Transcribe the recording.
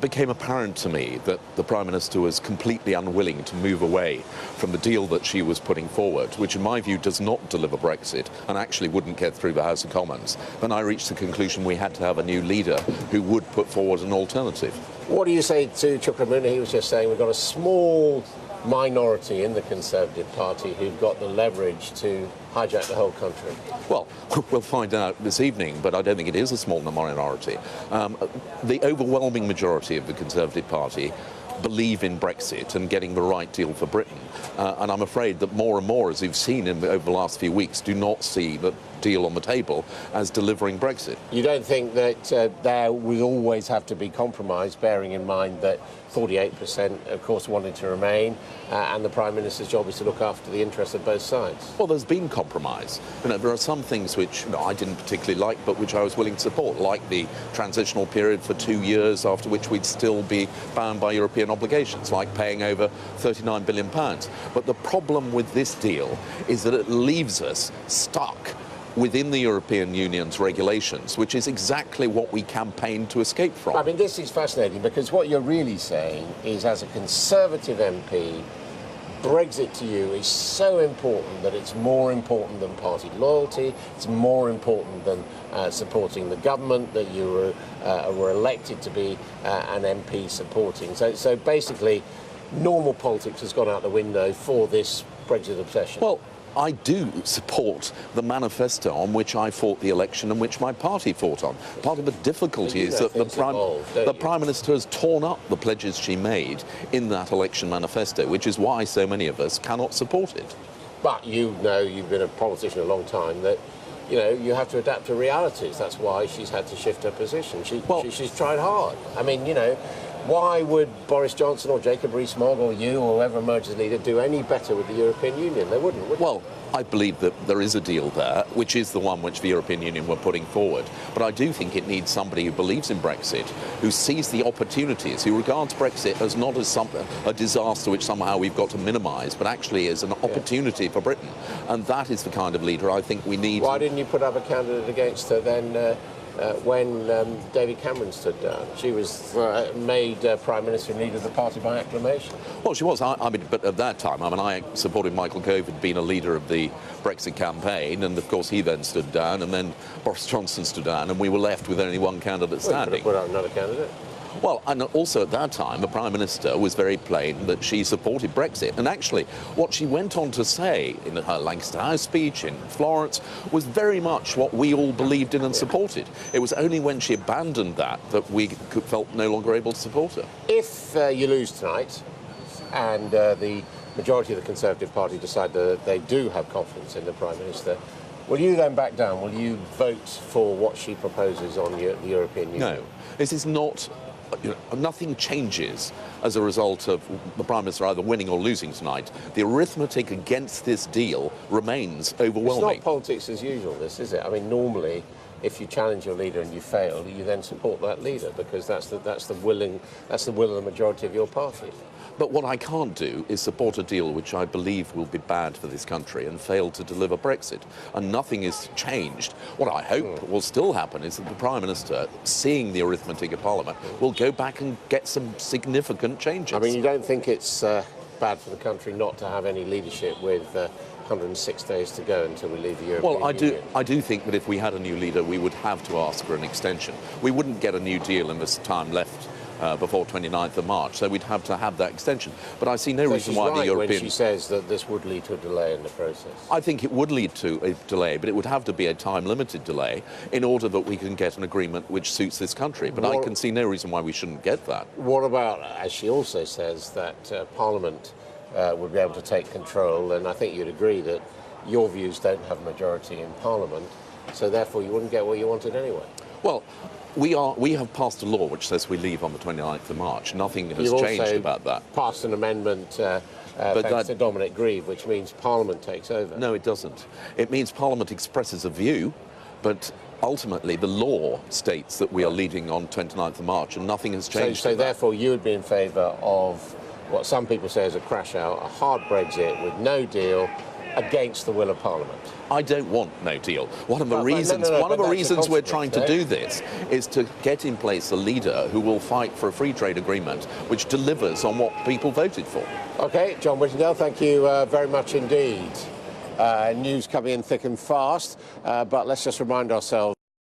became apparent to me that the Prime Minister was completely unwilling to move away from the deal that she was putting forward, which in my view does not deliver Brexit and actually wouldn't get through the House of Commons, then I reached the conclusion we had to have a new leader who would put forward an alternative. What do you say to Chukwuemeka? He was just saying we've got a small minority in the Conservative Party who've got the leverage to hijack the whole country. Well, we'll find out this evening, but I don't think it is a small minority. The overwhelming majority of the Conservative Party believe in Brexit and getting the right deal for Britain. And I'm afraid that more and more, as we've seen over the last few weeks, do not see the deal on the table as delivering Brexit. You don't think that there will always have to be compromise, bearing in mind that 48% of course wanted to remain, and the Prime Minister's job is to look after the interests of both sides? Well, there's been compromise. There are some things which I didn't particularly like, but which I was willing to support, like the transitional period for 2 years, after which we'd still be bound by European obligations, like paying over £39 billion. But the problem with this deal is that it leaves us stuck within the European Union's regulations, which is exactly what we campaigned to escape from. I mean, this is fascinating, because what you're really saying is, as a Conservative MP, Brexit to you is so important that it's more important than party loyalty, it's more important than supporting the government that you were elected to be an MP supporting. So basically, normal politics has gone out the window for this Brexit obsession. Well, I do support the manifesto on which I fought the election and which my party fought on. Part of the difficulty is that the Prime Minister has torn up the pledges she made in that election manifesto, which is why so many of us cannot support it. But you know, you've been a politician a long time, that you have to adapt to realities. That's why she's had to shift her position. She's tried hard. I mean, why would Boris Johnson or Jacob Rees-Mogg or you or whoever emerges as leader do any better with the European Union? They wouldn't, would they? Well, I believe that there is a deal there, which is the one which the European Union were putting forward. But I do think it needs somebody who believes in Brexit, who sees the opportunities, who regards Brexit as not as a disaster which somehow we've got to minimise, but actually as an opportunity for Britain. And that is the kind of leader I think we need. Why didn't you put up a candidate against her then? When David Cameron stood down, she was made Prime Minister and leader of the party by acclamation. Well, she was. But at that time, I supported Michael Gove had been a leader of the Brexit campaign, and of course he then stood down, and then Boris Johnson stood down, and we were left with only one candidate standing. Well, you could have put out another candidate. Well, and also at that time, the Prime Minister was very plain that she supported Brexit. And actually, what she went on to say in her Lancaster House speech in Florence was very much what we all believed in and supported. It was only when she abandoned that we felt no longer able to support her. If you lose tonight and the majority of the Conservative Party decide that they do have confidence in the Prime Minister, will you then back down? Will you vote for what she proposes on the European Union? No. This is not... nothing changes as a result of the Prime Minister either winning or losing tonight. The arithmetic against this deal remains overwhelming. It's not politics as usual, this, is it? I mean, normally, if you challenge your leader and you fail, you then support that leader, because that's the will of the majority of your party. But what I can't do is support a deal which I believe will be bad for this country and fail to deliver Brexit. And nothing is changed. What I hope will still happen is that the Prime Minister, seeing the arithmetic of Parliament, will go back and get some significant changes. I mean, you don't think it's bad for the country not to have any leadership with 106 days to go until we leave the European Union? Well, I do think that if we had a new leader, we would have to ask for an extension. We wouldn't get a new deal in this time left before 29th of March, so we'd have to have that extension. But I see no reason why the European... when she says that this would lead to a delay in the process. I think it would lead to a delay, but it would have to be a time-limited delay in order that we can get an agreement which suits this country. But I can see no reason why we shouldn't get that. What about, as she also says, that Parliament would be able to take control, and I think you'd agree that your views don't have a majority in Parliament, so therefore you wouldn't get what you wanted anyway? Well, we have passed a law which says we leave on the 29th of March. Nothing has changed about that. Passed an amendment thanks to Dominic Grieve, which means Parliament takes over. No, it doesn't. It means Parliament expresses a view, but ultimately the law states that we are leaving on 29th of March, and nothing has changed. So therefore you would be in favour of what some people say is a crash out, a hard Brexit with no deal, against the will of Parliament? I don't want no deal. One of the reasons we're trying to do this is to get in place a leader who will fight for a free trade agreement which delivers on what people voted for. OK, John Whittingdale, thank you very much indeed. News coming in thick and fast, but let's just remind ourselves